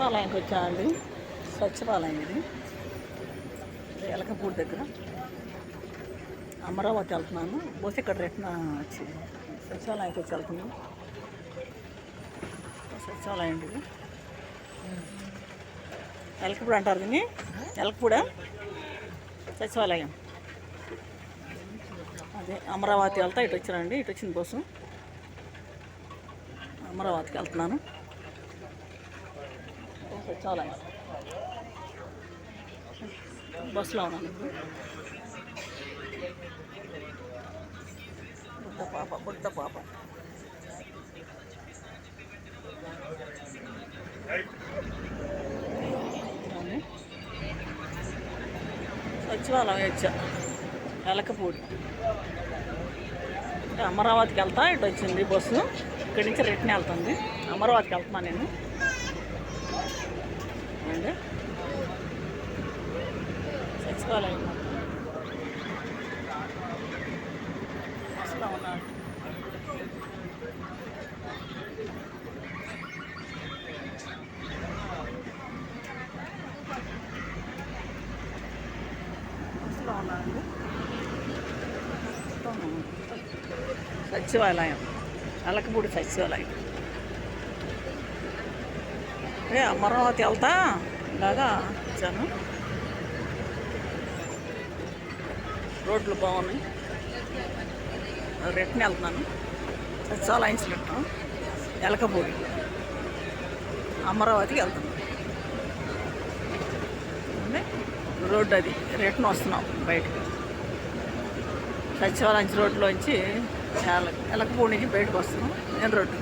సచివాలయానికి వచ్చామండి. సచివాలయం ఇది ఎలకపూడి దగ్గర. అమరావతి వెళ్తున్నాను. బస్ ఇక్కడ రిటర్న్ వచ్చి సచివాలయానికి వచ్చి వెళ్తున్నాను. సచివాలయం ఇది ఎలకపూడి అంటారు దీన్ని. ఎలకపూడా సచివాలయం అదే. అమరావతి వెళ్తా ఇటు వచ్చానండి. ఇటు వచ్చింది బస్సు. అమరావతికి వెళ్తున్నాను. సచివాలయం బస్సులో ఉన్నాను. బుడ్డ పాప సచివాలయం వచ్చా ఎలకపూడి. అమరావతికి వెళ్తా ఇటు వచ్చింది బస్సు. ఇక్కడి నుంచి రిటర్న్ వెళ్తుంది. అమరావతికి వెళ్తున్నాను నేను అండి. సచివాలయం బస్సులో ఉన్నాను. బస్సులో ఉన్నానండి. సచివాలయం ఎలకపూడి సచివాలయం. అమరావతి వెళ్తా ఇలాగా వచ్చాను. రోడ్లు బాగున్నాయి. రిటర్న్ వెళ్తున్నాను. సచివాలయం రిటర్న్ ఎలకపూడి అమరావతికి వెళ్తున్నాను. రోడ్డు అది రిటర్న్ వస్తున్నాం బయటకు. సచివాలయం రోడ్లోంచి ఎలకపూడి నుంచి బయటకు వస్తున్నాం మెయిన్ రోడ్డు.